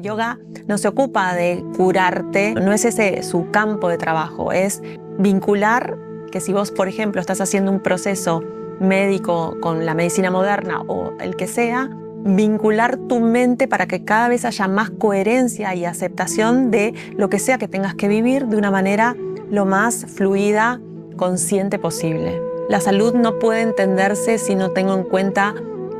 Yoga no se ocupa de curarte, no es ese su campo de trabajo, es vincular que si vos, por ejemplo, estás haciendo un proceso médico con la medicina moderna o el que sea, vincular tu mente para que cada vez haya más coherencia y aceptación de lo que sea que tengas que vivir de una manera lo más fluida, consciente posible. La salud no puede entenderse si no tengo en cuenta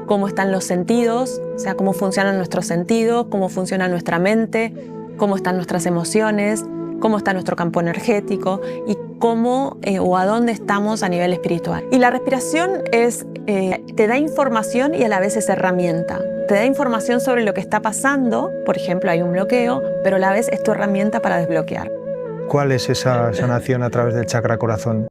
cómo están los sentidos, o sea, cómo funcionan nuestros sentidos, cómo funciona nuestra mente, cómo están nuestras emociones, cómo está nuestro campo energético y cómo o a dónde estamos a nivel espiritual. Y la respiración te da información y a la vez es herramienta. Te da información sobre lo que está pasando, por ejemplo, hay un bloqueo, pero a la vez es tu herramienta para desbloquear. ¿Cuál es esa sanación a través del chakra corazón?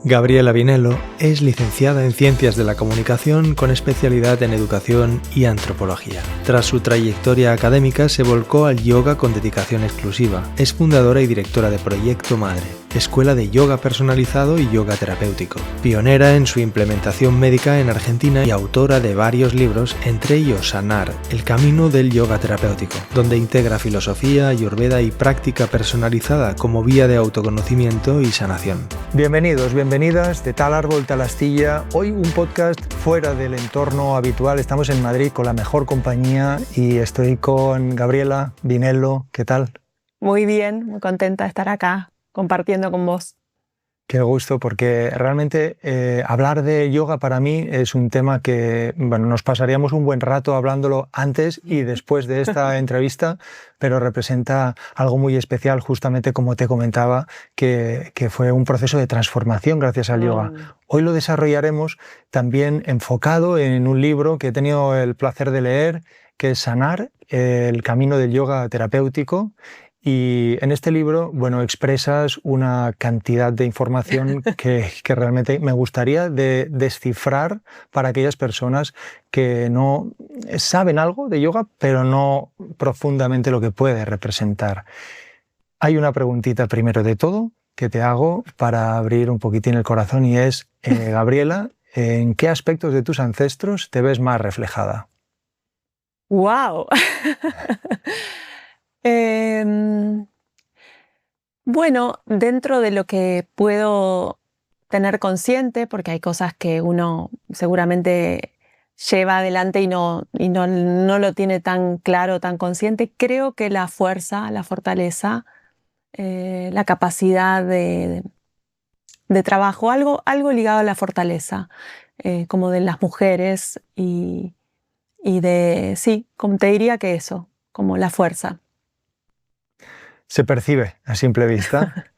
Gabriela Vinello es licenciada en Ciencias de la Comunicación con especialidad en Educación y Antropología. Tras su trayectoria académica se volcó al yoga con dedicación exclusiva. Es fundadora y directora de Proyecto Madre, escuela de yoga personalizado y yoga terapéutico. Pionera en su implementación médica en Argentina y autora de varios libros, entre ellos Sanar, el camino del yoga terapéutico, donde integra filosofía, ayurveda y práctica personalizada como vía de autoconocimiento y sanación. Bienvenidos, bienvenidas de Tal Árbol, Tal Astilla. Hoy un podcast fuera del entorno habitual. Estamos en Madrid con la mejor compañía y estoy con Gabriela Vinello. ¿Qué tal? Muy bien, muy contenta de estar acá compartiendo con vos. Qué gusto, porque realmente hablar de yoga para mí es un tema que nos pasaríamos un buen rato hablándolo antes y después de esta entrevista, pero representa algo muy especial, justamente como te comentaba, que fue un proceso de transformación gracias al yoga. Hoy lo desarrollaremos también enfocado en un libro que he tenido el placer de leer, que es Sanar, el camino del yoga terapéutico. Y en este libro, expresas una cantidad de información que realmente me gustaría descifrar para aquellas personas que no saben algo de yoga, pero no profundamente lo que puede representar. Hay una preguntita primero de todo que te hago para abrir un poquitín el corazón y es, Gabriela, ¿en qué aspectos de tus ancestros te ves más reflejada? ¡Wow! Bueno, dentro de lo que puedo tener consciente, porque hay cosas que uno seguramente lleva adelante y no lo tiene tan claro, tan consciente, creo que la fuerza, la fortaleza, la capacidad de trabajo, algo ligado a la fortaleza, como de las mujeres y sí, como te diría que eso, como la fuerza. Se percibe a simple vista.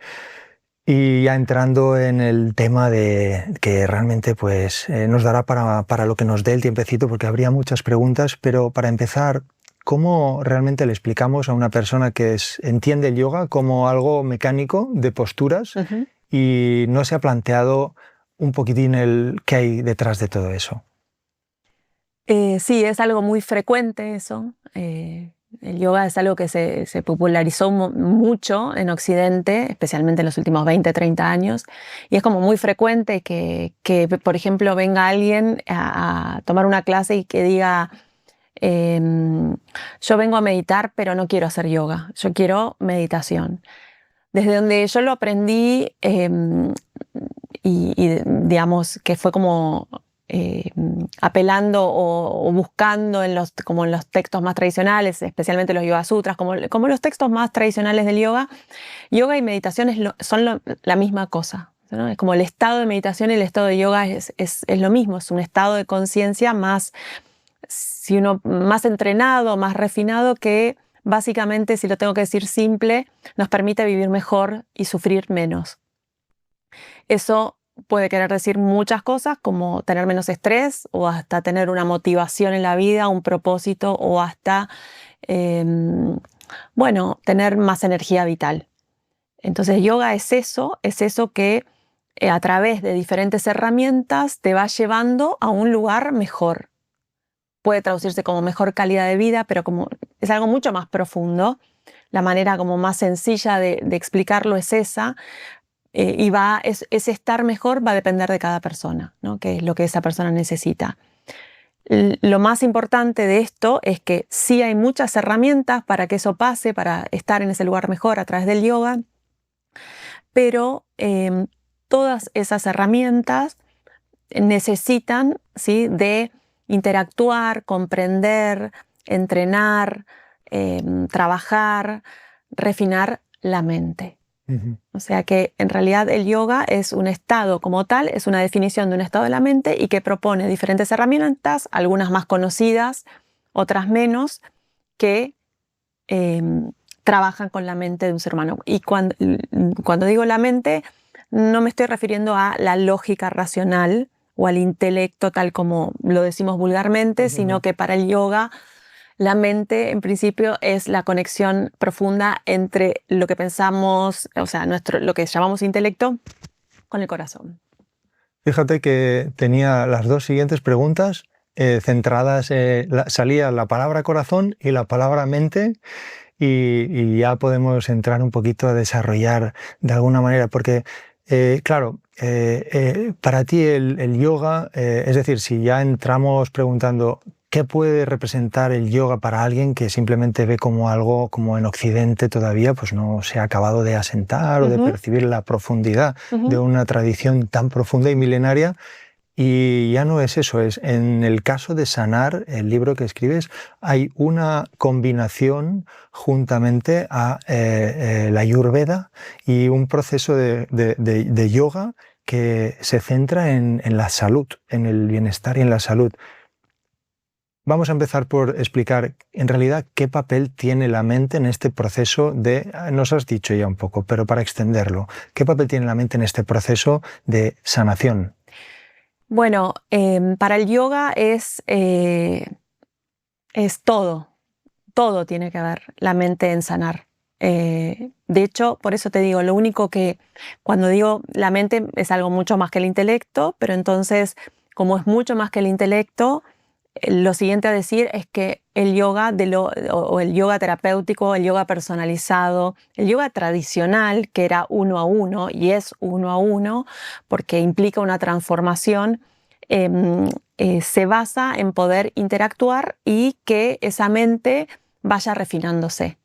Y ya entrando en el tema de que realmente nos dará para lo que nos dé el tiempecito, porque habría muchas preguntas, pero para empezar, ¿cómo realmente le explicamos a una persona que entiende el yoga como algo mecánico de posturas y no se ha planteado un poquitín el qué hay detrás de todo eso? Sí, es algo muy frecuente eso. El yoga es algo que se popularizó mucho en Occidente, especialmente en los últimos 20, 30 años, y es como muy frecuente que por ejemplo, venga alguien a tomar una clase y que diga, yo vengo a meditar, pero no quiero hacer yoga, yo quiero meditación. Desde donde yo lo aprendí y digamos que fue como apelando o buscando como en los textos más tradicionales, especialmente los Yoga Sutras, como los textos más tradicionales del yoga. Yoga y meditación son la misma cosa, ¿no? Es como el estado de meditación y el estado de yoga es lo mismo, es un estado de conciencia más entrenado, más refinado, que básicamente, si lo tengo que decir simple, nos permite vivir mejor y sufrir menos. Eso puede querer decir muchas cosas, como tener menos estrés o hasta tener una motivación en la vida, un propósito o hasta, tener más energía vital. Entonces, yoga es eso que a través de diferentes herramientas te va llevando a un lugar mejor. Puede traducirse como mejor calidad de vida, pero como es algo mucho más profundo. La manera como más sencilla de explicarlo es esa. Y ese estar mejor va a depender de cada persona, ¿no? Que es lo que esa persona necesita. Lo más importante de esto es que sí hay muchas herramientas para que eso pase, para estar en ese lugar mejor a través del yoga, pero todas esas herramientas necesitan, ¿sí?, de interactuar, comprender, entrenar, trabajar, refinar la mente. O sea que en realidad el yoga es un estado como tal, es una definición de un estado de la mente y que propone diferentes herramientas, algunas más conocidas, otras menos, que trabajan con la mente de un ser humano. Y cuando digo la mente, no me estoy refiriendo a la lógica racional o al intelecto tal como lo decimos vulgarmente, sino que para el yoga la mente, en principio, es la conexión profunda entre lo que pensamos, o sea, lo que llamamos intelecto, con el corazón. Fíjate que tenía las dos siguientes preguntas centradas, salía la palabra corazón y la palabra mente, y ya podemos entrar un poquito a desarrollar de alguna manera, porque claro, para ti el yoga, es decir, si ya entramos preguntando ¿qué puede representar el yoga para alguien que simplemente ve como algo, como en Occidente todavía pues no se ha acabado de asentar o de percibir la profundidad de una tradición tan profunda y milenaria? Y ya no es eso, es en el caso de sanar, el libro que escribes, hay una combinación juntamente a la Ayurveda y un proceso de yoga que se centra en la salud, en el bienestar y en la salud. Vamos a empezar por explicar en realidad qué papel tiene la mente en este proceso de, nos has dicho ya un poco, pero para extenderlo, ¿qué papel tiene la mente en este proceso de sanación? Bueno, para el yoga es todo tiene que ver la mente en sanar. De hecho, por eso te digo, lo único que cuando digo la mente es algo mucho más que el intelecto, pero entonces, como es mucho más que el intelecto, lo siguiente a decir es que el yoga o el yoga terapéutico, el yoga personalizado, el yoga tradicional, que era 1 a 1 y es 1 a 1 porque implica una transformación, se basa en poder interactuar y que esa mente vaya refinándose.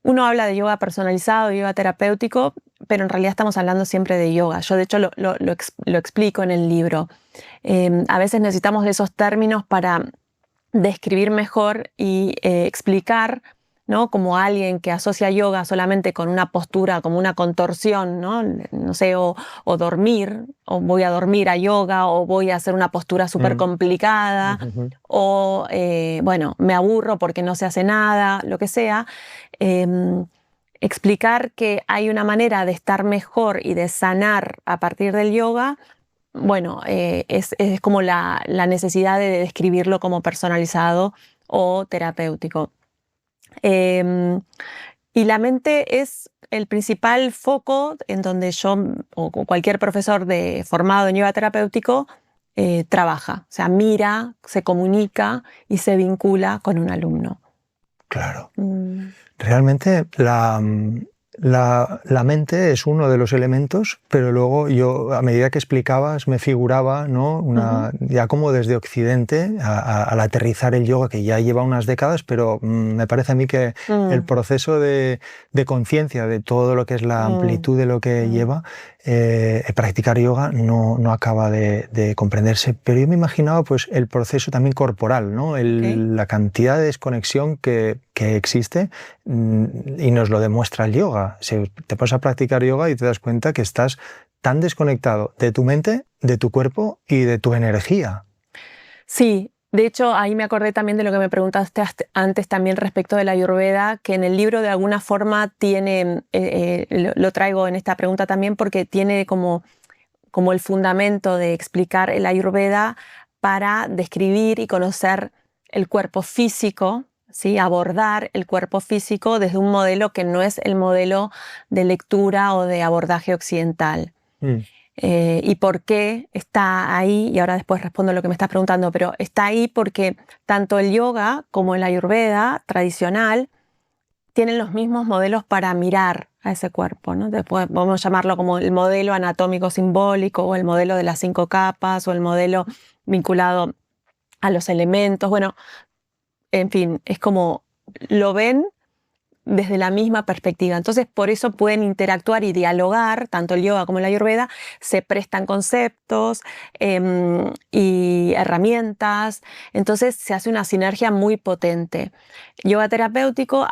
Uno habla de yoga personalizado, yoga terapéutico, pero en realidad estamos hablando siempre de yoga. Yo de hecho lo explico en el libro. A veces necesitamos de esos términos para describir mejor y explicar, ¿no?, como alguien que asocia yoga solamente con una postura, como una contorsión, no sé, o dormir, o voy a dormir a yoga, o voy a hacer una postura súper complicada, o bueno, me aburro porque no se hace nada, lo que sea. Explicar que hay una manera de estar mejor y de sanar a partir del yoga, bueno, es como la necesidad de describirlo como personalizado o terapéutico. Y la mente es el principal foco en donde yo o cualquier profesor formado en yoga terapéutico trabaja. O sea, mira, se comunica y se vincula con un alumno. Claro. Realmente la mente es uno de los elementos, pero luego yo, a medida que explicabas, me figuraba, ¿no?, ya como desde Occidente, al aterrizar el yoga, que ya lleva unas décadas, pero me parece a mí que el proceso de conciencia de todo lo que es la amplitud de lo que lleva, practicar yoga no acaba de comprenderse. Pero yo me imaginaba pues el proceso también corporal, ¿no? La cantidad de desconexión que existe, y nos lo demuestra el yoga. Si te pones a practicar yoga y te das cuenta que estás tan desconectado de tu mente, de tu cuerpo y de tu energía. Sí, de hecho ahí me acordé también de lo que me preguntaste antes también respecto de la Ayurveda, que en el libro de alguna forma tiene, lo traigo en esta pregunta también porque tiene como el fundamento de explicar el Ayurveda para describir y conocer el cuerpo físico, ¿sí?, abordar el cuerpo físico desde un modelo que no es el modelo de lectura o de abordaje occidental. ¿Y por qué está ahí? Y ahora después respondo a lo que me estás preguntando, pero está ahí porque tanto el yoga como el Ayurveda tradicional tienen los mismos modelos para mirar a ese cuerpo, ¿no? Después vamos a llamarlo como el modelo anatómico simbólico o el modelo de las 5 capas o el modelo vinculado a los elementos. Bueno, en fin, es como lo ven desde la misma perspectiva. Entonces, por eso pueden interactuar y dialogar, tanto el yoga como la ayurveda, se prestan conceptos y herramientas. Entonces, se hace una sinergia muy potente. Yoga terapéutico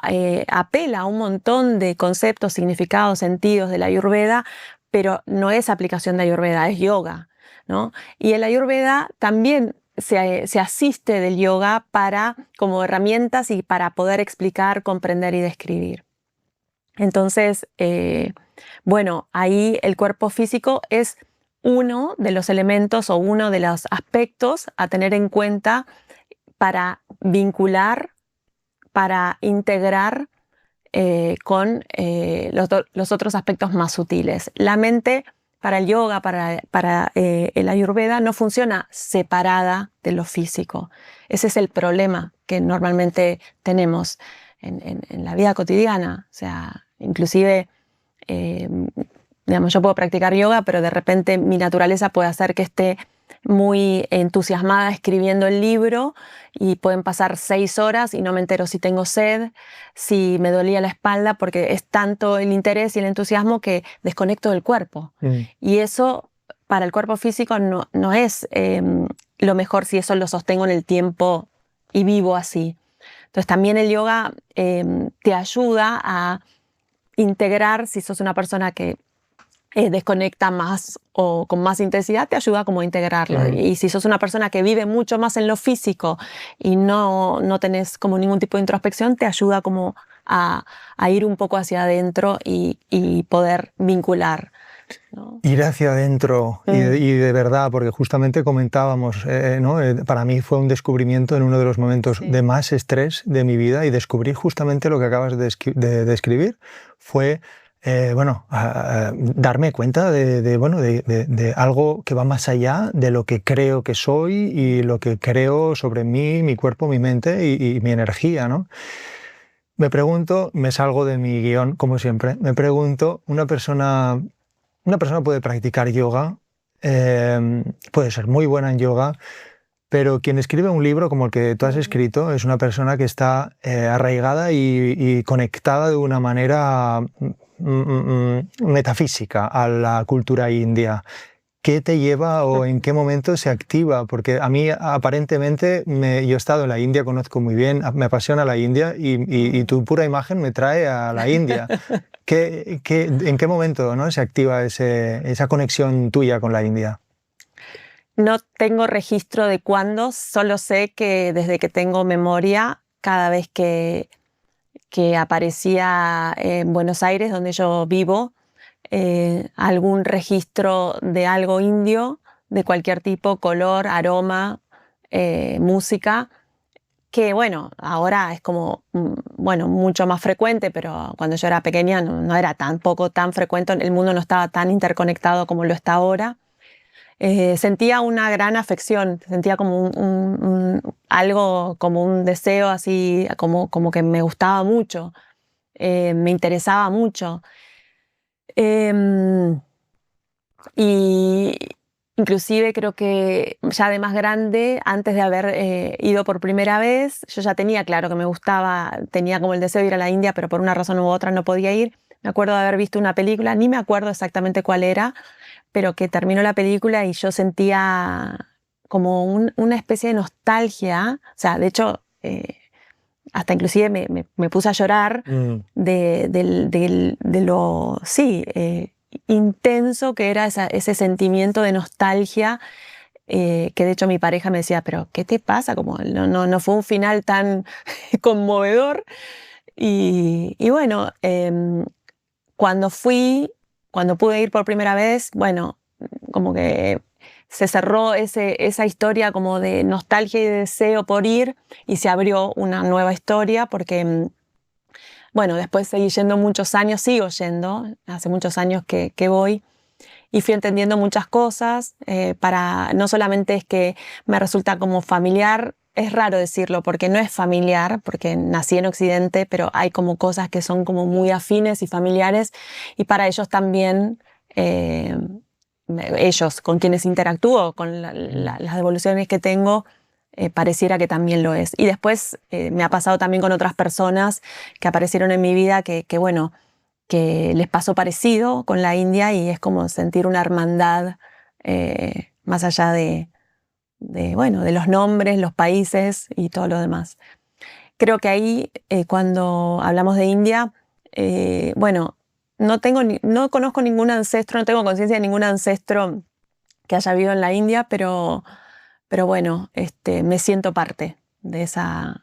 apela a un montón de conceptos, significados, sentidos de la ayurveda, pero no es aplicación de ayurveda, es yoga, ¿no? Y el ayurveda también se asiste del yoga como herramientas y para poder explicar, comprender y describir. Entonces, bueno, ahí el cuerpo físico es uno de los elementos o uno de los aspectos a tener en cuenta para vincular, para integrar con los otros aspectos más sutiles. La mente, para el yoga, para el ayurveda, no funciona separada de lo físico. Ese es el problema que normalmente tenemos en la vida cotidiana. O sea, inclusive, digamos, yo puedo practicar yoga, pero de repente mi naturaleza puede hacer que esté muy entusiasmada escribiendo el libro y pueden pasar 6 horas y no me entero si tengo sed, si me dolía la espalda, porque es tanto el interés y el entusiasmo que desconecto del cuerpo. Y eso para el cuerpo físico no es lo mejor si eso lo sostengo en el tiempo y vivo así. Entonces también el yoga te ayuda a integrar, si sos una persona que desconecta más o con más intensidad, te ayuda como a integrarlo. Y si sos una persona que vive mucho más en lo físico y no tenés como ningún tipo de introspección, te ayuda como a ir un poco hacia adentro y poder vincular, ¿no? Ir hacia adentro y de verdad, porque justamente comentábamos, ¿no? Para mí fue un descubrimiento en uno de los momentos de más estrés de mi vida, y descubrir justamente lo que acabas de describir fue darme cuenta de algo que va más allá de lo que creo que soy y lo que creo sobre mí, mi cuerpo, mi mente y mi energía, ¿no? Me pregunto, me salgo de mi guión, como siempre, me pregunto, una persona puede practicar yoga, puede ser muy buena en yoga, pero quien escribe un libro como el que tú has escrito es una persona que está arraigada y conectada de una manera metafísica a la cultura india. ¿Qué te lleva o en qué momento se activa? Porque a mí aparentemente, yo he estado en la India, conozco muy bien, me apasiona la India y tu pura imagen me trae a la India. ¿En qué momento, ¿no? se activa esa conexión tuya con la India? No tengo registro de cuándo, solo sé que desde que tengo memoria, cada vez que aparecía en Buenos Aires, donde yo vivo, algún registro de algo indio, de cualquier tipo, color, aroma, música, que bueno, ahora es como, bueno, mucho más frecuente, pero cuando yo era pequeña no era tampoco tan frecuente, el mundo no estaba tan interconectado como lo está ahora. Sentía una gran afección, sentía como algo, como un deseo así, como que me gustaba mucho, me interesaba mucho. Y inclusive creo que ya de más grande, antes de haber ido por primera vez, yo ya tenía claro que me gustaba, tenía como el deseo de ir a la India, pero por una razón u otra no podía ir. Me acuerdo de haber visto una película, ni me acuerdo exactamente cuál era, pero que terminó la película y yo sentía como una especie de nostalgia. O sea, de hecho, hasta inclusive me puse a llorar de lo, sí, intenso que era ese sentimiento de nostalgia, que de hecho mi pareja me decía, pero ¿qué te pasa? Como no fue un final tan conmovedor. Y bueno, cuando pude ir por primera vez, bueno, como que se cerró esa historia como de nostalgia y de deseo por ir y se abrió una nueva historia porque, bueno, después seguí yendo muchos años, sigo yendo, hace muchos años que voy y fui entendiendo muchas cosas. No solamente es que me resulta como familiar, es raro decirlo porque no es familiar, porque nací en Occidente, pero hay como cosas que son como muy afines y familiares, y para ellos también, ellos con quienes interactúo, con las devoluciones que tengo, pareciera que también lo es. Y después me ha pasado también con otras personas que aparecieron en mi vida que bueno, que les pasó parecido con la India y es como sentir una hermandad más allá bueno, de los nombres, los países y todo lo demás. Creo que ahí, cuando hablamos de India, bueno, no conozco ningún ancestro, no tengo conciencia de ningún ancestro que haya vivido en la India, pero bueno, me siento parte de esa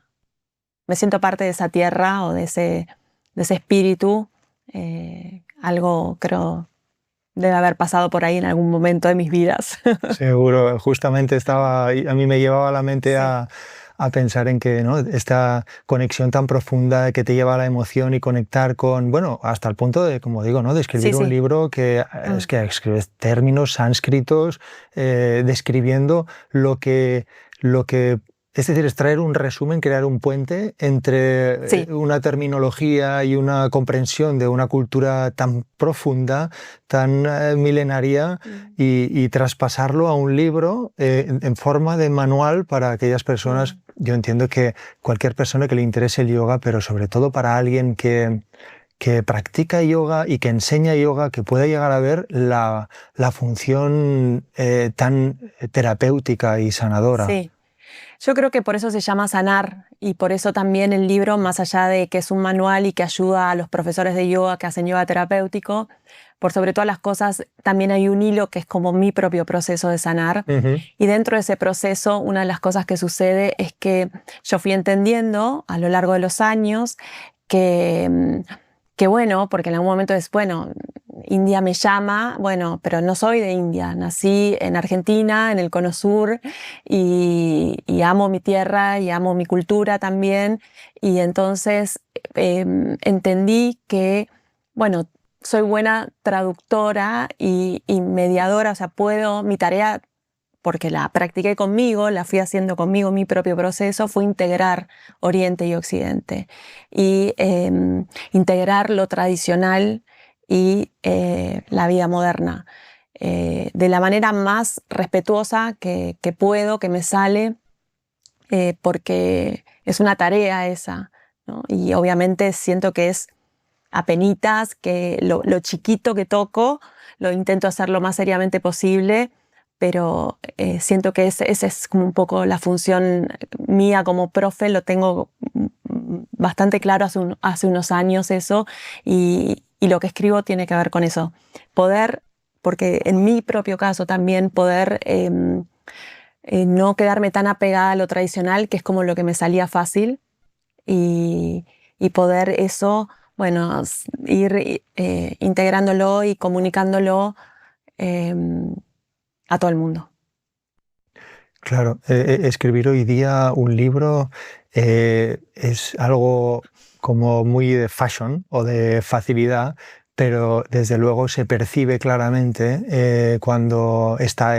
tierra o de ese espíritu. Algo creo debe haber pasado por ahí en algún momento de mis vidas. Seguro, justamente a mí me llevaba a la mente a pensar en que, ¿no?, esta conexión tan profunda que te lleva a la emoción y conectar con, bueno, hasta el punto de, como digo, ¿no?, de escribir un libro que es que escribes términos sánscritos describiendo lo que es decir, es traer un resumen, crear un puente entre una terminología y una comprensión de una cultura tan profunda, tan milenaria, y traspasarlo a un libro en forma de manual para aquellas personas. Yo entiendo que cualquier persona que le interese el yoga, pero sobre todo para alguien que practica yoga y que enseña yoga, que pueda llegar a ver la función tan terapéutica y sanadora. Sí. Yo creo que por eso se llama Sanar y por eso también el libro, más allá de que es un manual y que ayuda a los profesores de yoga que hacen yoga terapéutico, por sobre todas las cosas también hay un hilo que es como mi propio proceso de sanar. Y dentro de ese proceso, una de las cosas que sucede es que yo fui entendiendo a lo largo de los años que bueno, porque en algún momento es, bueno, India me llama, bueno, pero no soy de India, nací en Argentina, en el Cono Sur, y amo mi tierra y amo mi cultura también, y entonces entendí que, bueno, soy buena traductora y mediadora, o sea, mi tarea, porque la practiqué conmigo, la fui haciendo conmigo, mi propio proceso, fue integrar Oriente y Occidente, y integrar lo tradicional y la vida moderna de la manera más respetuosa que puedo, que me sale, porque es una tarea esa, ¿no? Y obviamente siento que es apenitas, que lo chiquito que toco lo intento hacer lo más seriamente posible, pero siento que esa es como un poco la función mía como profe, lo tengo bastante claro hace unos años eso, y lo que escribo tiene que ver con eso. Porque en mi propio caso también poder no quedarme tan apegada a lo tradicional, que es como lo que me salía fácil, y poder eso, bueno, ir integrándolo y comunicándolo a todo el mundo. Claro, escribir hoy día un libro es algo como muy de fashion o de facilidad, pero desde luego se percibe claramente cuando está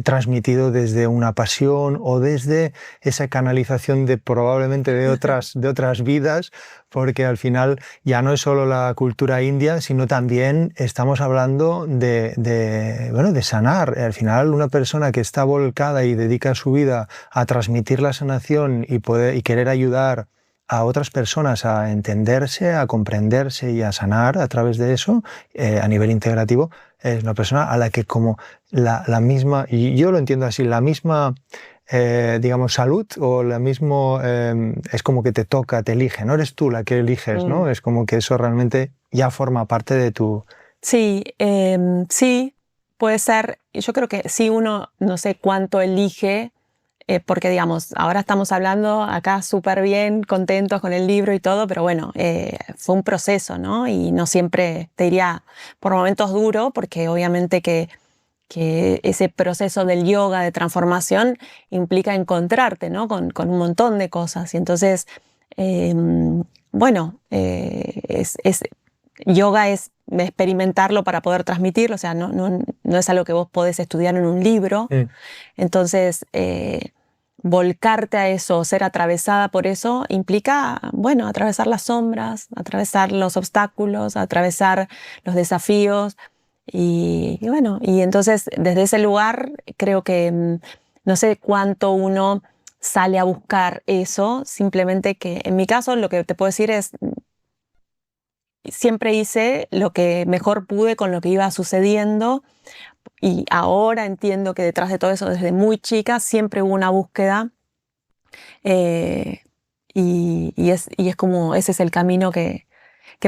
transmitido desde una pasión o desde esa canalización probablemente de otras vidas, porque al final ya no es solo la cultura india, sino también estamos hablando de sanar. Al final, una persona que está volcada y dedica su vida a transmitir la sanación y querer ayudar a otras personas a entenderse, a comprenderse y a sanar a través de eso, a nivel integrativo, es una persona a la que como la misma, y yo lo entiendo así, la misma digamos salud o la mismo es como que te toca, te elige, no eres tú la que eliges, ¿no? Es como que eso realmente ya forma parte de tu... Sí, sí, puede ser. Yo creo que sí, uno no sé cuánto elige, porque digamos, ahora estamos hablando acá súper bien, contentos con el libro y todo, pero bueno, fue un proceso, ¿no? Y no siempre, te diría, por momentos duro, porque obviamente que ese proceso del yoga, de transformación, implica encontrarte, ¿no? con un montón de cosas. Y entonces, bueno, yoga es experimentarlo para poder transmitirlo, o sea, no es algo que vos podés estudiar en un libro. Entonces, volcarte a eso, ser atravesada por eso, implica, bueno, atravesar las sombras, atravesar los obstáculos, atravesar los desafíos. Y bueno, y entonces desde ese lugar creo que no sé cuánto uno sale a buscar eso, simplemente que en mi caso lo que te puedo decir es, siempre hice lo que mejor pude con lo que iba sucediendo y ahora entiendo que detrás de todo eso, desde muy chica, siempre hubo una búsqueda y es como ese es el camino que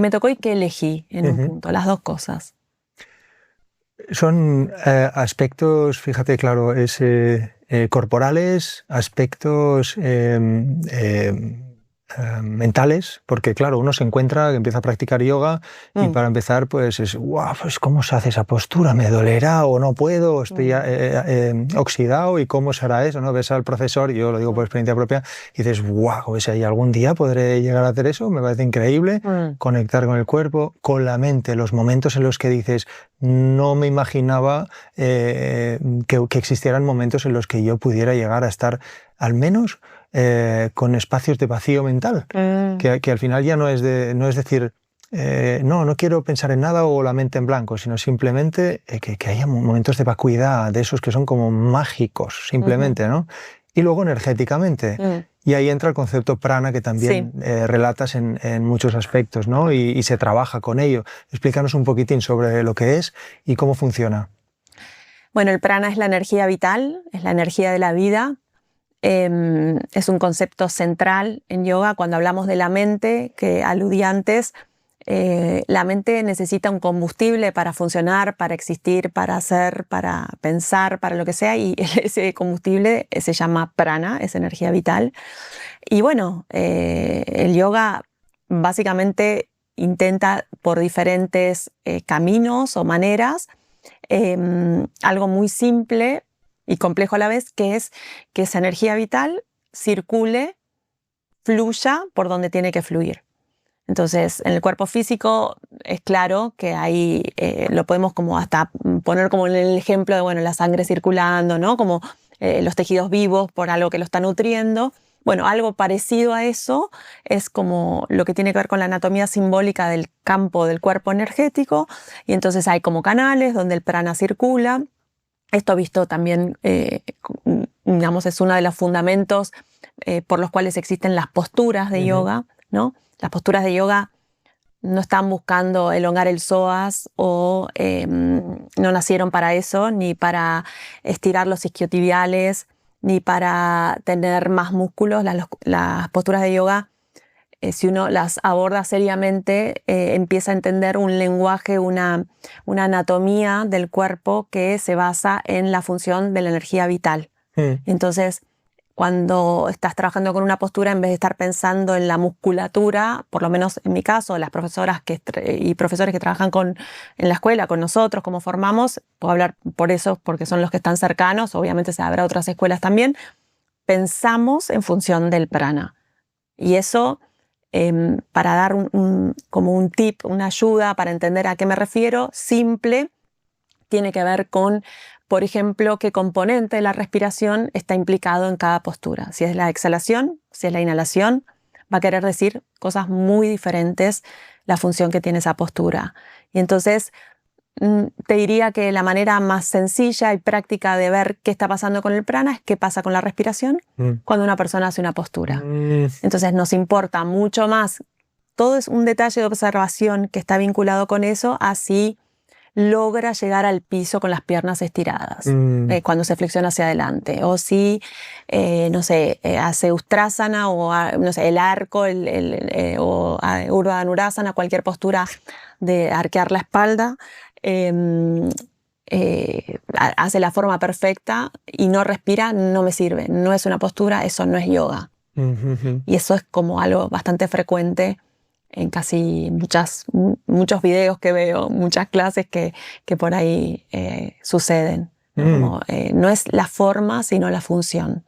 me tocó y que elegí en un punto, las dos cosas. Son aspectos, fíjate, claro, corporales, aspectos mentales, porque claro, uno se encuentra, que empieza a practicar yoga y para empezar pues es, wow, pues ¿cómo se hace esa postura? ¿Me dolerá o no puedo? ¿Estoy oxidado? ¿Y cómo será eso? ¿No? Ves al profesor, yo lo digo por experiencia propia, y dices, wow, si algún día podré llegar a hacer eso, me parece increíble, conectar con el cuerpo, con la mente, los momentos en los que dices, no me imaginaba que existieran momentos en los que yo pudiera llegar a estar al menos con espacios de vacío mental, que al final ya no es decir, no quiero pensar en nada o la mente en blanco, sino simplemente que haya momentos de vacuidad, de esos que son como mágicos, simplemente, ¿no? Y luego energéticamente. Y ahí entra el concepto prana, que también relatas en muchos aspectos, ¿no? Y se trabaja con ello. Explícanos un poquitín sobre lo que es y cómo funciona. Bueno, el prana es la energía vital, es la energía de la vida. Es un concepto central en yoga. Cuando hablamos de la mente, que aludí antes, la mente necesita un combustible para funcionar, para existir, para hacer, para pensar, para lo que sea, y ese combustible se llama prana, es energía vital. Y bueno, el yoga básicamente intenta por diferentes caminos o maneras, algo muy simple y complejo a la vez, que es que esa energía vital circule, fluya por donde tiene que fluir. Entonces, en el cuerpo físico es claro que ahí lo podemos como hasta poner como en el ejemplo de, bueno, la sangre circulando, ¿no? Como los tejidos vivos por algo que lo está nutriendo. Bueno, algo parecido a eso es como lo que tiene que ver con la anatomía simbólica del campo del cuerpo energético, y entonces hay como canales donde el prana circula. Esto visto también, digamos, es uno de los fundamentos por los cuales existen las posturas de yoga, ¿no? Las posturas de yoga no están buscando elongar el psoas o no nacieron para eso, ni para estirar los isquiotibiales, ni para tener más músculos. Las posturas de yoga, si uno las aborda seriamente, empieza a entender un lenguaje, una anatomía del cuerpo que se basa en la función de la energía vital. Entonces, cuando estás trabajando con una postura, en vez de estar pensando en la musculatura, por lo menos en mi caso, las profesoras y profesores que trabajan en la escuela con nosotros, como formamos, puedo hablar por eso, porque son los que están cercanos, obviamente habrá otras escuelas también, pensamos en función del prana. Y eso, para dar como un tip, una ayuda para entender a qué me refiero, simple, tiene que ver con, por ejemplo, qué componente de la respiración está implicado en cada postura. Si es la exhalación, si es la inhalación, va a querer decir cosas muy diferentes la función que tiene esa postura. Y entonces te diría que la manera más sencilla y práctica de ver qué está pasando con el prana es qué pasa con la respiración cuando una persona hace una postura. Entonces nos importa mucho más. Todo es un detalle de observación que está vinculado con eso, así logra llegar al piso con las piernas estiradas cuando se flexiona hacia adelante, o si no sé, hace Ustrasana o no sé, el arco o Urdhva Dhanurasana, cualquier postura de arquear la espalda, hace la forma perfecta y no respira, no me sirve, no es una postura, eso no es yoga. Y eso es como algo bastante frecuente en casi muchos videos que veo, muchas clases que por ahí suceden. Como, no es la forma, sino la función.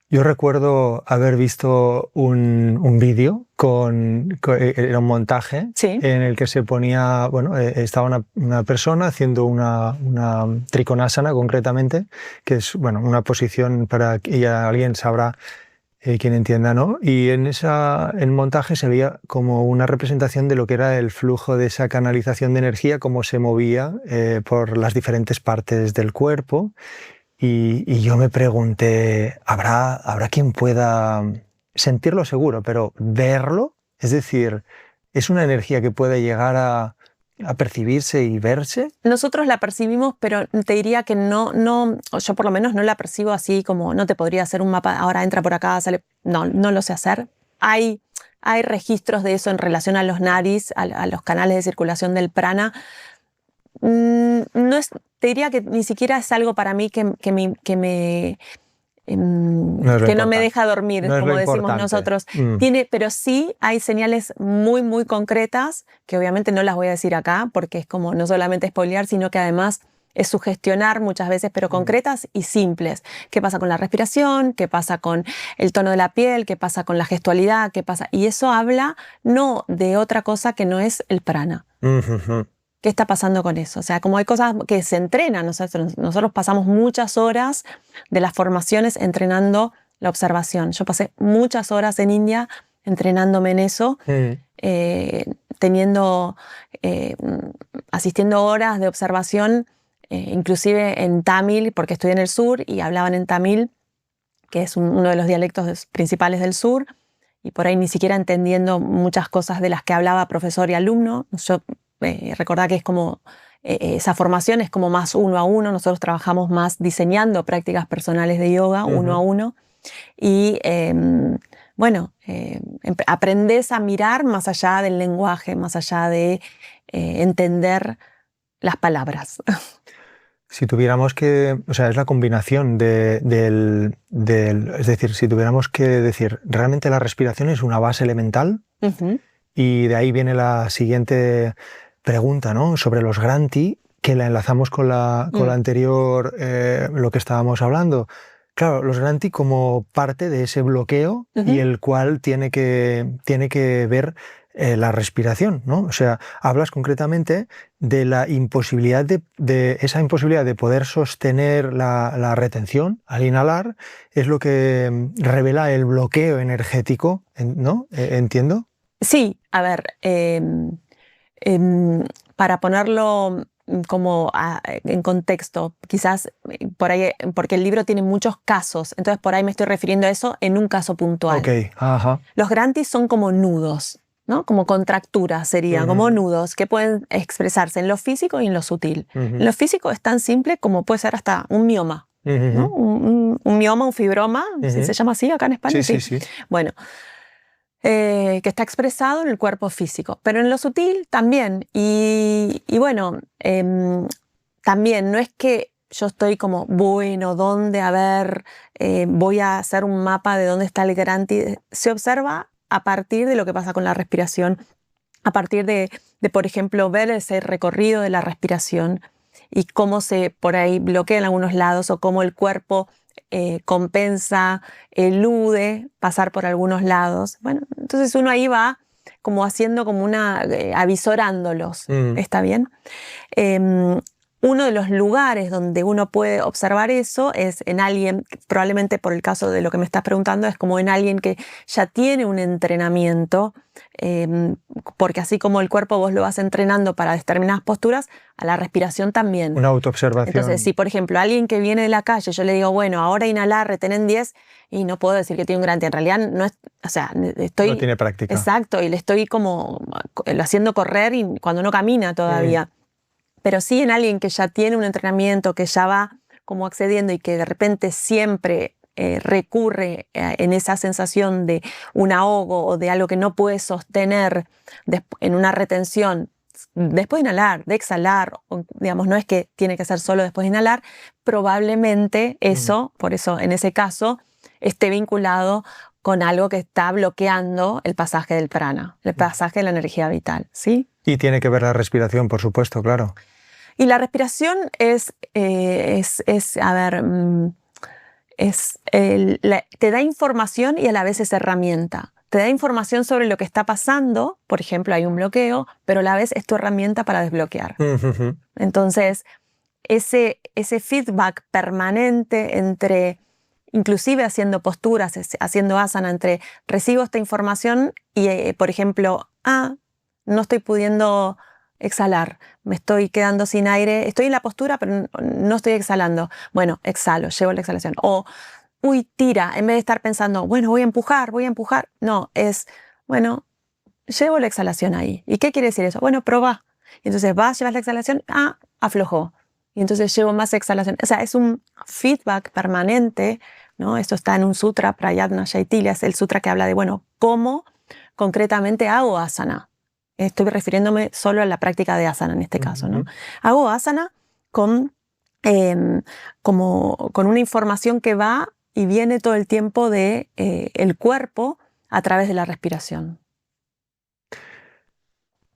Yo recuerdo haber visto un vídeo era un montaje en el que se ponía, bueno, estaba una persona haciendo una trikonasana concretamente, que es, bueno, una posición para que alguien sabrá, quien entienda, ¿no? Y en el montaje se veía como una representación de lo que era el flujo de esa canalización de energía, cómo se movía por las diferentes partes del cuerpo. Y yo me pregunté, ¿habrá quien pueda sentirlo seguro, pero verlo? Es decir, ¿es una energía que puede llegar a percibirse y verse? Nosotros la percibimos, pero te diría que no, yo por lo menos no la percibo así como no te podría hacer un mapa, ahora entra por acá, sale. No lo sé hacer. Hay registros de eso en relación a los nadis, a los canales de circulación del prana. No es, te diría que ni siquiera es algo para mí que no me deja dormir, no como decimos nosotros. Pero sí hay señales muy, muy concretas, que obviamente no las voy a decir acá, porque es como no solamente spoilear, sino que además es sugestionar muchas veces, pero concretas y simples. ¿Qué pasa con la respiración? ¿Qué pasa con el tono de la piel? ¿Qué pasa con la gestualidad? ¿Qué pasa? Y eso habla no de otra cosa que no es el prana. ¿Qué está pasando con eso? O sea, como hay cosas que se entrenan, nosotros pasamos muchas horas de las formaciones entrenando la observación. Yo pasé muchas horas en India entrenándome en eso, asistiendo horas de observación, inclusive en tamil, porque estudié en el sur y hablaban en tamil, que es uno de los dialectos principales del sur, y por ahí ni siquiera entendiendo muchas cosas de las que hablaba profesor y alumno. Yo recordá que es como esa formación es como más 1 a 1. Nosotros trabajamos más diseñando prácticas personales de yoga 1 a 1 y aprendés a mirar más allá del lenguaje, más allá de entender las palabras. Si tuviéramos que, o sea, es la combinación es decir, si tuviéramos que decir, realmente la respiración es una base elemental. Y de ahí viene la siguiente pregunta, ¿no? Sobre los Granthi, que la enlazamos con la anterior, lo que estábamos hablando. Claro, los Granthi como parte de ese bloqueo y el cual tiene que ver la respiración, ¿no? O sea, hablas concretamente de la imposibilidad de esa imposibilidad de poder sostener la retención al inhalar, es lo que revela el bloqueo energético, ¿no? ¿Entiendo? Sí, a ver, para ponerlo como en contexto, quizás por ahí, porque el libro tiene muchos casos, entonces por ahí me estoy refiriendo a eso en un caso puntual. Okay. Ajá. Los Granthis son como nudos, ¿no? Como contracturas serían, como nudos que pueden expresarse en lo físico y en lo sutil. En lo físico es tan simple como puede ser hasta un mioma, ¿no? Un mioma, un fibroma, ¿sí se llama así acá en España? Sí. Bueno, que está expresado en el cuerpo físico, pero en lo sutil también. Y bueno, también no es que yo estoy como, bueno, ¿dónde? A ver, voy a hacer un mapa de dónde está el Granthi. Se observa a partir de lo que pasa con la respiración, a partir de por ejemplo, ver ese recorrido de la respiración y cómo se por ahí bloquea en algunos lados o cómo el cuerpo compensa, elude pasar por algunos lados. Bueno, entonces uno ahí va como haciendo como avisorándolos, ¿está bien? Uno de los lugares donde uno puede observar eso es en alguien, probablemente por el caso de lo que me estás preguntando, es como en alguien que ya tiene un entrenamiento, porque así como el cuerpo vos lo vas entrenando para determinadas posturas, a la respiración también. Una autoobservación. Entonces, si por ejemplo alguien que viene de la calle, yo le digo, bueno, ahora inhalar, retén en 10, y no puedo decir que tiene un Granthi, en realidad no es, o sea, estoy... No tiene práctica. Exacto, y le estoy como lo haciendo correr y cuando no camina todavía. Pero sí en alguien que ya tiene un entrenamiento, que ya va como accediendo y que de repente siempre recurre en esa sensación de un ahogo o de algo que no puede sostener en una retención después de inhalar, de exhalar, digamos, no es que tiene que ser solo después de inhalar, probablemente eso, por eso en ese caso, esté vinculado con algo que está bloqueando el pasaje del prana, el pasaje de la energía vital, ¿sí? Y tiene que ver la respiración, por supuesto, claro. Y la respiración te da información y a la vez es herramienta. Te da información sobre lo que está pasando, por ejemplo, hay un bloqueo, pero a la vez es tu herramienta para desbloquear. Entonces, ese feedback permanente entre, inclusive haciendo posturas, haciendo asana, entre recibo esta información y, por ejemplo, no estoy pudiendo exhalar. Me estoy quedando sin aire, estoy en la postura, pero no estoy exhalando. Bueno, exhalo, llevo la exhalación. O, uy, tira, en vez de estar pensando, bueno, voy a empujar. No, es, bueno, llevo la exhalación ahí. ¿Y qué quiere decir eso? Bueno, probá. Y entonces vas, llevas la exhalación, aflojó. Y entonces llevo más exhalación. O sea, es un feedback permanente, ¿no? Esto está en un sutra, Prayatna Shaitilya, es el sutra que habla de, bueno, cómo concretamente hago asana. Estoy refiriéndome solo a la práctica de asana en este caso, ¿no? Hago asana con una información que va y viene todo el tiempo de el cuerpo a través de la respiración.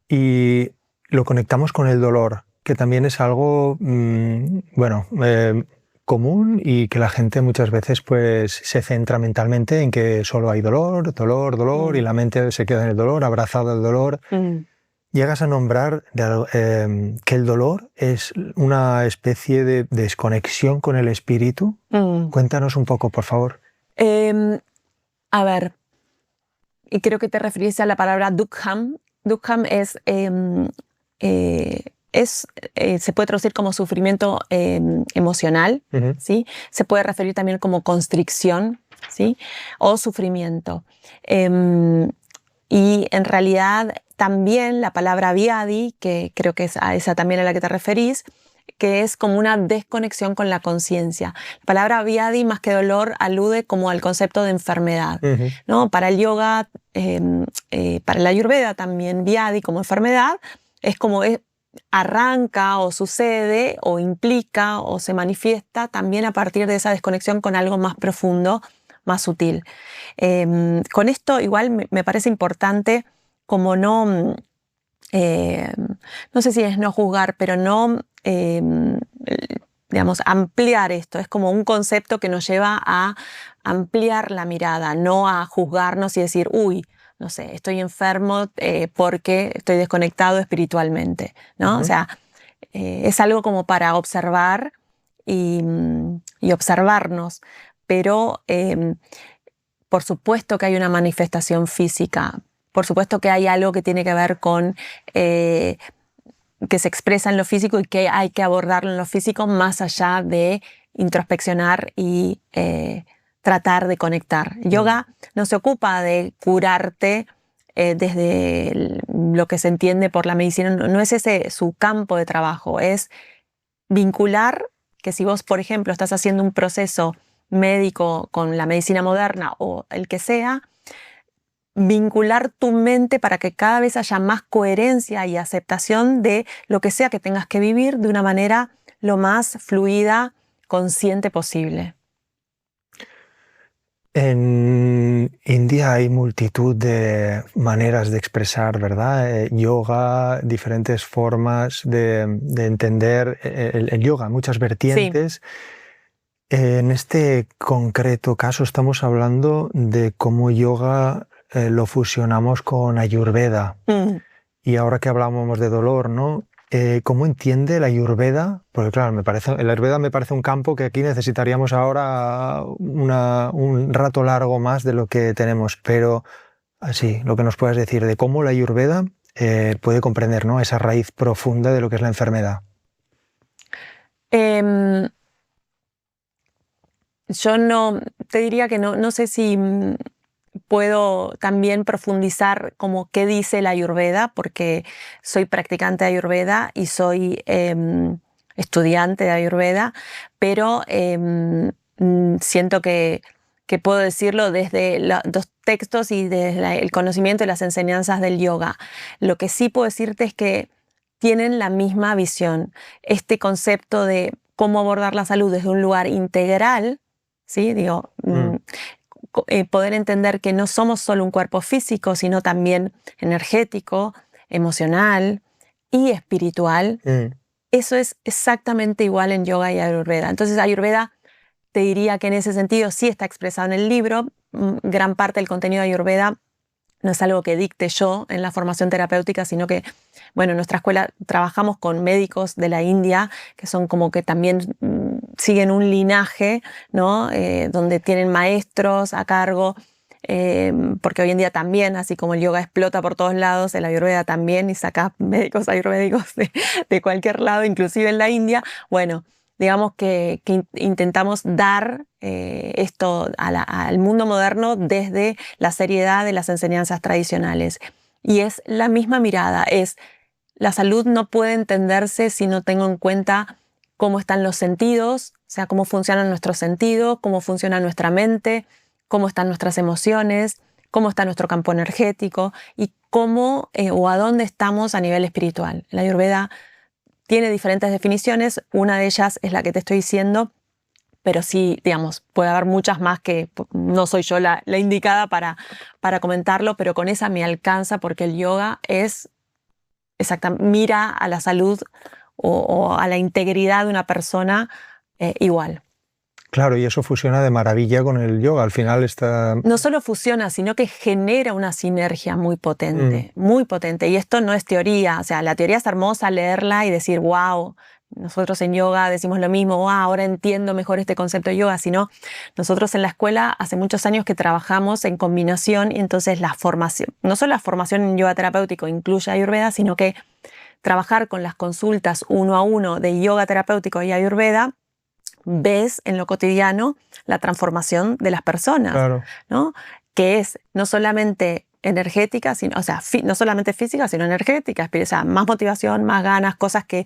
Y lo conectamos con el dolor, que también es algo, común y que la gente muchas veces pues se centra mentalmente en que solo hay dolor, y la mente se queda en el dolor, abrazada al dolor. Llegas a nombrar que el dolor es una especie de desconexión con el espíritu. Cuéntanos un poco, por favor. A ver, y creo que te referís a la palabra dukkham. Dukkham se puede traducir como sufrimiento emocional, ¿sí? Se puede referir también como constricción, ¿sí? O sufrimiento. Y en realidad también la palabra vyadi, que creo que es a esa también a la que te referís, que es como una desconexión con la conciencia. La palabra vyadi, más que dolor, alude como al concepto de enfermedad, ¿no? Para el yoga, para la ayurveda también, vyadi como enfermedad, es como arranca o sucede o implica o se manifiesta también a partir de esa desconexión con algo más profundo, más sutil. Con esto igual me parece importante como no sé si es no juzgar, pero no, digamos, ampliar esto. Es como un concepto que nos lleva a ampliar la mirada, no a juzgarnos y decir, uy, no sé, estoy enfermo porque estoy desconectado espiritualmente, ¿no? O sea, es algo como para observar y observarnos, pero por supuesto que hay una manifestación física. Por supuesto que hay algo que tiene que ver con que se expresa en lo físico y que hay que abordarlo en lo físico más allá de introspeccionar y tratar de conectar. Yoga no se ocupa de curarte desde lo que se entiende por la medicina. No es ese su campo de trabajo. Es vincular que si vos, por ejemplo, estás haciendo un proceso médico con la medicina moderna o el que sea, vincular tu mente para que cada vez haya más coherencia y aceptación de lo que sea que tengas que vivir de una manera lo más fluida, consciente posible. En India hay multitud de maneras de expresar, ¿verdad? Yoga, diferentes formas de entender el yoga, muchas vertientes. Sí. En este concreto caso estamos hablando de cómo yoga lo fusionamos con Ayurveda. Y ahora que hablábamos de dolor, ¿no? ¿Cómo entiende la Ayurveda? Porque claro, el Ayurveda me parece un campo que aquí necesitaríamos ahora un rato largo más de lo que tenemos, pero así, lo que nos puedas decir de cómo la Ayurveda puede comprender, ¿no?, esa raíz profunda de lo que es la enfermedad. Yo no, te diría que no sé si puedo también profundizar como qué dice la Ayurveda, porque soy practicante de Ayurveda y soy estudiante de Ayurveda, pero siento que puedo decirlo desde los textos y desde el conocimiento y las enseñanzas del yoga. Lo que sí puedo decirte es que tienen la misma visión. Este concepto de cómo abordar la salud desde un lugar integral, ¿sí? Digo, poder entender que no somos solo un cuerpo físico, sino también energético, emocional y espiritual. Eso es exactamente igual en yoga y Ayurveda. Entonces Ayurveda, te diría que en ese sentido sí está expresado en el libro. Gran parte del contenido de Ayurveda no es algo que dicte yo en la formación terapéutica, sino que, bueno, en nuestra escuela trabajamos con médicos de la India, que son como que también siguen un linaje, ¿no? Donde tienen maestros a cargo porque hoy en día también, así como el yoga explota por todos lados, el ayurveda también, y sacás médicos ayurvédicos de cualquier lado, inclusive en la India. Bueno, digamos que intentamos dar esto al mundo moderno desde la seriedad de las enseñanzas tradicionales. Y es la misma mirada, la salud no puede entenderse si no tengo en cuenta cómo están los sentidos, o sea, cómo funcionan nuestros sentidos, cómo funciona nuestra mente, cómo están nuestras emociones, cómo está nuestro campo energético y cómo o a dónde estamos a nivel espiritual. La Ayurveda tiene diferentes definiciones, una de ellas es la que te estoy diciendo, pero sí, digamos, puede haber muchas más que no soy yo la indicada para comentarlo, pero con esa me alcanza porque el yoga mira a la salud o a la integridad de una persona igual. Claro, y eso fusiona de maravilla con el yoga. Al final está... No solo fusiona, sino que genera una sinergia muy potente, muy potente. Y esto no es teoría. O sea, la teoría es hermosa leerla y decir, wow, nosotros en yoga decimos lo mismo, wow, ahora entiendo mejor este concepto de yoga. Sino nosotros en la escuela hace muchos años que trabajamos en combinación y entonces la formación, no solo la formación en yoga terapéutico incluye Ayurveda, sino que trabajar con las consultas 1 a 1 de yoga terapéutico y Ayurveda, ves en lo cotidiano la transformación de las personas, Claro. ¿no? Que es no solamente energética, sino, o sea, no solamente física, sino energética, o sea, más motivación, más ganas, cosas que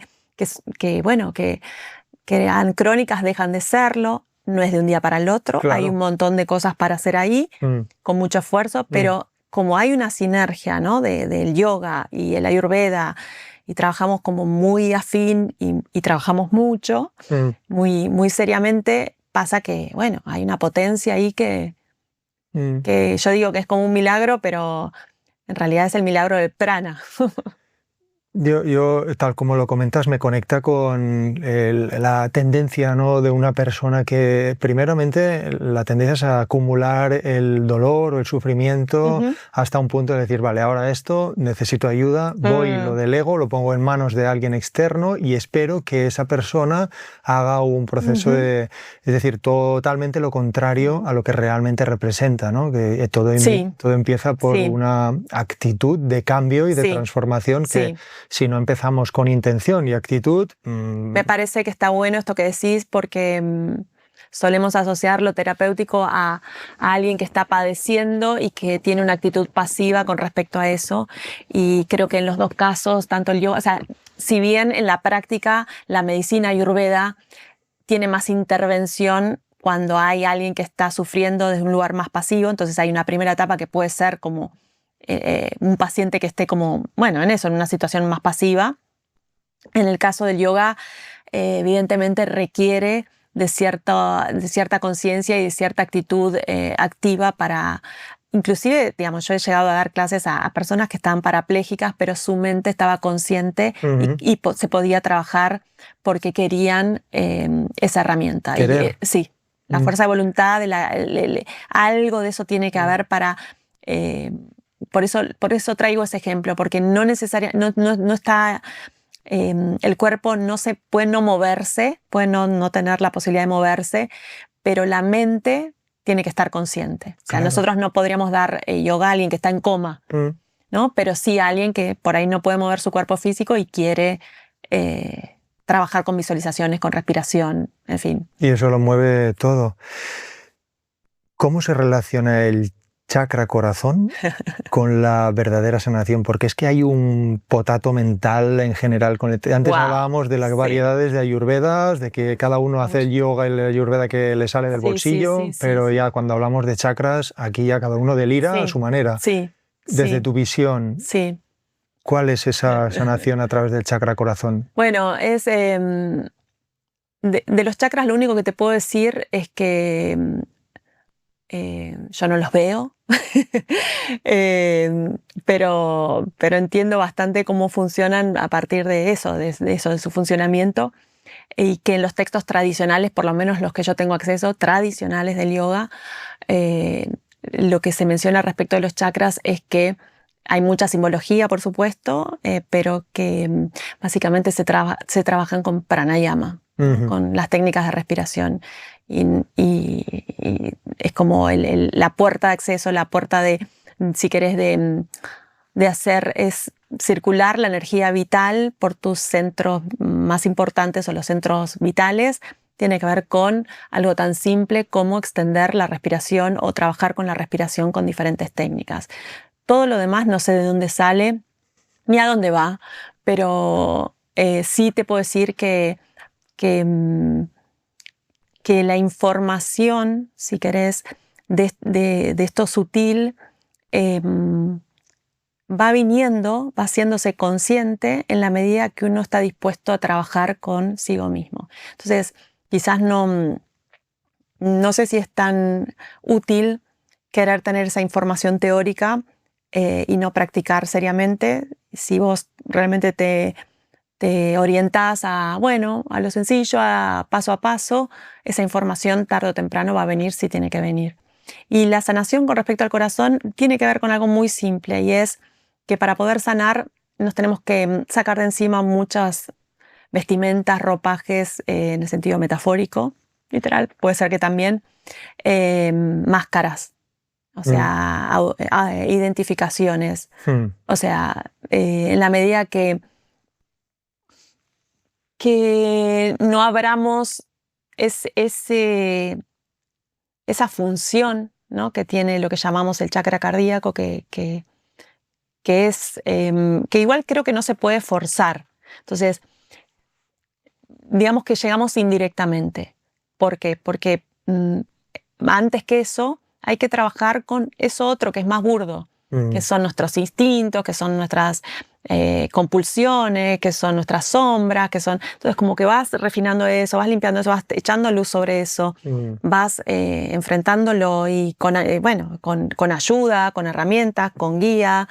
eran crónicas dejan de serlo, no es de un día para el otro, Claro. Hay un montón de cosas para hacer ahí, con mucho esfuerzo, pero como hay una sinergia, ¿no? del yoga y el Ayurveda, y trabajamos como muy afín y trabajamos mucho, muy, muy seriamente, pasa que, bueno, hay una potencia ahí que yo digo que es como un milagro, pero en realidad es el milagro del prana. Yo, tal como lo comentas, me conecta con la tendencia, ¿no?, de una persona que primeramente la tendencia es a acumular el dolor o el sufrimiento hasta un punto de decir, vale, ahora esto, necesito ayuda, voy y lo delego, lo pongo en manos de alguien externo y espero que esa persona haga un proceso de... Es decir, totalmente lo contrario a lo que realmente representa, ¿no? Que todo empieza por una actitud de cambio y de transformación que... Si no empezamos con intención y actitud... Me parece que está bueno esto que decís porque solemos asociar lo terapéutico a alguien que está padeciendo y que tiene una actitud pasiva con respecto a eso. Y creo que en los dos casos, tanto el yoga... O sea, si bien en la práctica la medicina ayurveda tiene más intervención cuando hay alguien que está sufriendo desde un lugar más pasivo, entonces hay una primera etapa que puede ser como... un paciente que esté como, bueno, en una situación más pasiva. En el caso del yoga, evidentemente requiere de cierta conciencia y de cierta actitud activa para, inclusive, digamos, yo he llegado a dar clases a personas que estaban parapléjicas, pero su mente estaba consciente y se podía trabajar porque querían esa herramienta. Sí, la fuerza de voluntad, algo de eso tiene que haber para... Por eso traigo ese ejemplo, porque no está, el cuerpo puede no moverse, puede no tener la posibilidad de moverse, pero la mente tiene que estar consciente. O sea, nosotros no podríamos dar yoga a alguien que está en coma, ¿no? Pero sí a alguien que por ahí no puede mover su cuerpo físico y quiere trabajar con visualizaciones, con respiración, en fin. Y eso lo mueve todo. ¿Cómo se relaciona el chakra corazón con la verdadera sanación? Porque es que hay un potato mental en general. Antes hablábamos de las variedades de ayurvedas, de que cada uno hace el yoga y la ayurveda que le sale del bolsillo, pero ya cuando hablamos de chakras, aquí ya cada uno delira a su manera. Desde tu visión, ¿cuál es esa sanación a través del chakra corazón? Bueno, es... de los chakras lo único que te puedo decir es que yo no los veo, pero entiendo bastante cómo funcionan a partir de eso, de su funcionamiento, y que en los textos tradicionales, por lo menos los que yo tengo acceso, tradicionales del yoga, lo que se menciona respecto de los chakras es que hay mucha simbología, por supuesto, pero que básicamente se trabajan con pranayama, con las técnicas de respiración. y es como la puerta de acceso, la puerta de, si querés, de hacer es circular la energía vital por tus centros más importantes o los centros vitales. Tiene que ver con algo tan simple como extender la respiración o trabajar con la respiración con diferentes técnicas. Todo lo demás no sé de dónde sale ni a dónde va, pero sí te puedo decir que la información, si querés, de esto sutil va viniendo, va haciéndose consciente en la medida que uno está dispuesto a trabajar consigo mismo. Entonces, quizás no sé si es tan útil querer tener esa información teórica y no practicar seriamente. Si vos realmente te orientás a lo sencillo, a paso, esa información tarde o temprano va a venir si tiene que venir. Y la sanación con respecto al corazón tiene que ver con algo muy simple, y es que para poder sanar nos tenemos que sacar de encima muchas vestimentas, ropajes, en el sentido metafórico, literal. Puede ser que también máscaras, o sea, identificaciones. O sea, en la medida que no abramos esa función, ¿no?, que tiene lo que llamamos el chakra cardíaco, que es que igual creo que no se puede forzar. Entonces, digamos que llegamos indirectamente. ¿Por qué? Porque antes que eso hay que trabajar con eso otro que es más burdo, que son nuestros instintos, que son nuestras compulsiones, que son nuestras sombras, entonces como que vas refinando eso, vas limpiando eso, vas echando luz sobre eso, vas enfrentándolo y con ayuda, con herramientas, con guía,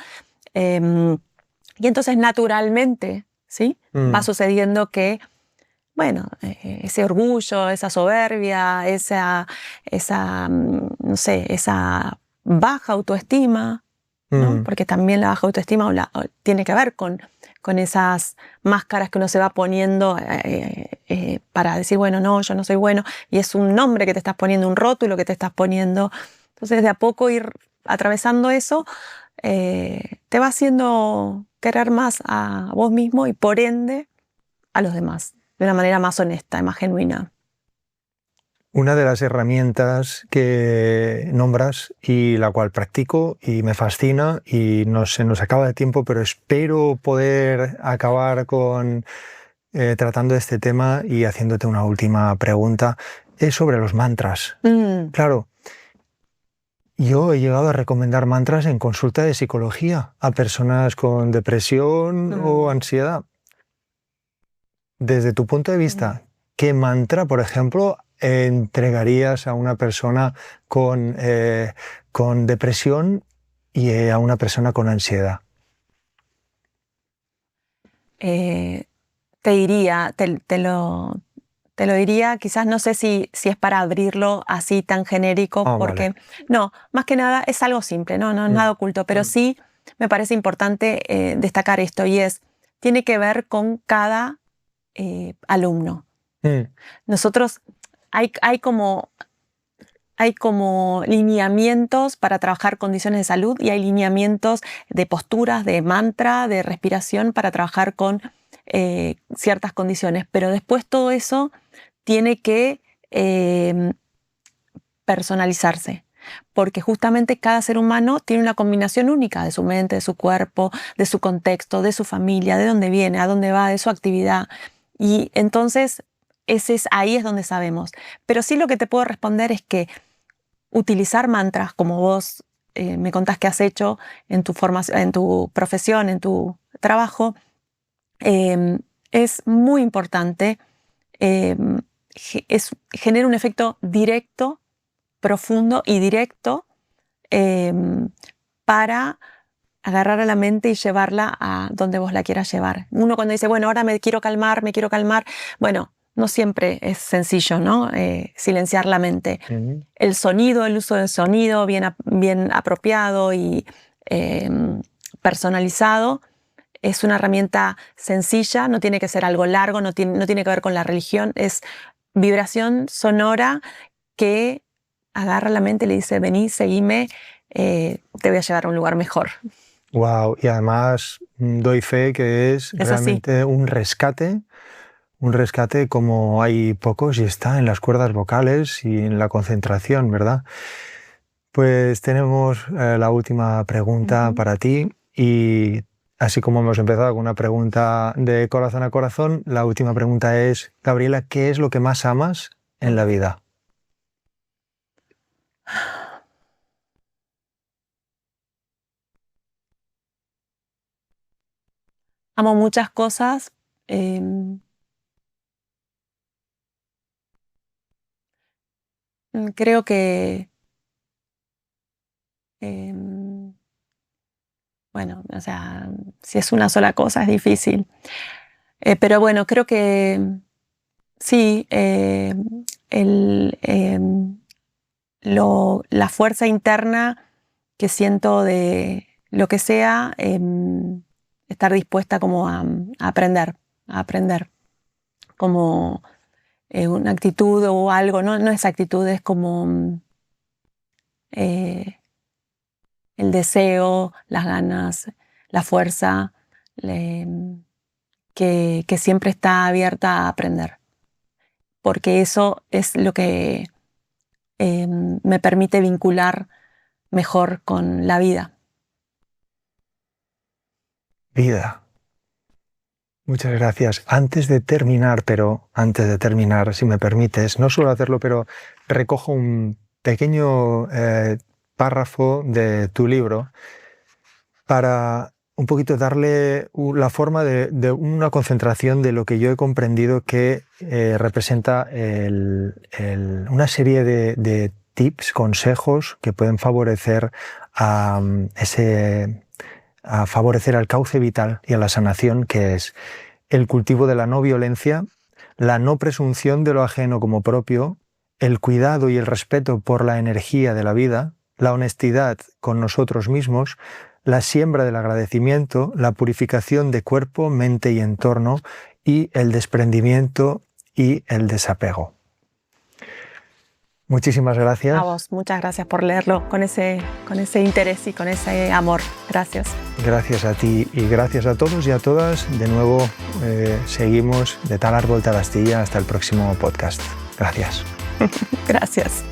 y entonces naturalmente, ¿sí?, va sucediendo que ese orgullo, esa soberbia, esa baja autoestima, ¿no? Porque también la baja autoestima tiene que ver con esas máscaras que uno se va poniendo para decir, no, yo no soy bueno, y es un nombre que te estás poniendo, un rótulo que te estás poniendo. Entonces, de a poco ir atravesando eso te va haciendo querer más a vos mismo y por ende a los demás, de una manera más honesta y más genuina. Una de las herramientas que nombras y la cual practico y me fascina, y se nos acaba de tiempo, pero espero poder acabar tratando este tema y haciéndote una última pregunta, es sobre los mantras. Claro, yo he llegado a recomendar mantras en consulta de psicología a personas con depresión o ansiedad. Desde tu punto de vista, ¿qué mantra, por ejemplo, entregarías a una persona con depresión y a una persona con ansiedad? Te lo diría, quizás no sé si es para abrirlo así tan genérico, porque vale. No, más que nada es algo simple, no es nada oculto, pero sí me parece importante destacar esto, y tiene que ver con cada alumno. Nosotros hay como lineamientos para trabajar condiciones de salud, y hay lineamientos de posturas, de mantra, de respiración para trabajar con ciertas condiciones, pero después todo eso tiene que personalizarse, porque justamente cada ser humano tiene una combinación única de su mente, de su cuerpo, de su contexto, de su familia, de dónde viene, a dónde va, de su actividad, y entonces ahí es donde sabemos. Pero sí, lo que te puedo responder es que utilizar mantras, como vos me contás que has hecho en tu formación, en tu profesión, en tu trabajo, es muy importante. Genera un efecto directo, profundo y directo para agarrar a la mente y llevarla a donde vos la quieras llevar. Uno cuando dice, ahora me quiero calmar, no siempre es sencillo, ¿no? Silenciar la mente. El sonido, el uso del sonido bien apropiado y personalizado es una herramienta sencilla, no tiene que ser algo largo, no tiene que ver con la religión, es vibración sonora que agarra la mente y le dice, vení, seguime, te voy a llevar a un lugar mejor. Wow, y además doy fe que es realmente así. Un rescate como hay pocos y está en las cuerdas vocales y en la concentración, ¿verdad? Pues tenemos la última pregunta para ti y así como hemos empezado con una pregunta de corazón a corazón, la última pregunta es, Gabriela, ¿qué es lo que más amas en la vida? Amo muchas cosas. Creo que bueno, o sea, si es una sola cosa es difícil. Pero bueno, creo que sí, la fuerza interna que siento de lo que sea, estar dispuesta como a aprender, como una actitud o algo, no es actitud, es como el deseo, las ganas, la fuerza, que siempre está abierta a aprender. Porque eso es lo que me permite vincular mejor con la vida. Vida. Muchas gracias. Antes de terminar, si me permites, no suelo hacerlo, pero recojo un pequeño párrafo de tu libro para un poquito darle la forma de una concentración de lo que yo he comprendido que representa una serie de tips, consejos que pueden favorecer a favorecer al cauce vital y a la sanación, que es el cultivo de la no violencia, la no presunción de lo ajeno como propio, el cuidado y el respeto por la energía de la vida, la honestidad con nosotros mismos, la siembra del agradecimiento, la purificación de cuerpo, mente y entorno, y el desprendimiento y el desapego. Muchísimas gracias. A vos, muchas gracias por leerlo con ese interés y con ese amor. Gracias. Gracias a ti y gracias a todos y a todas. De nuevo, seguimos de tal árbol, tal astilla. Hasta el próximo podcast. Gracias. Gracias.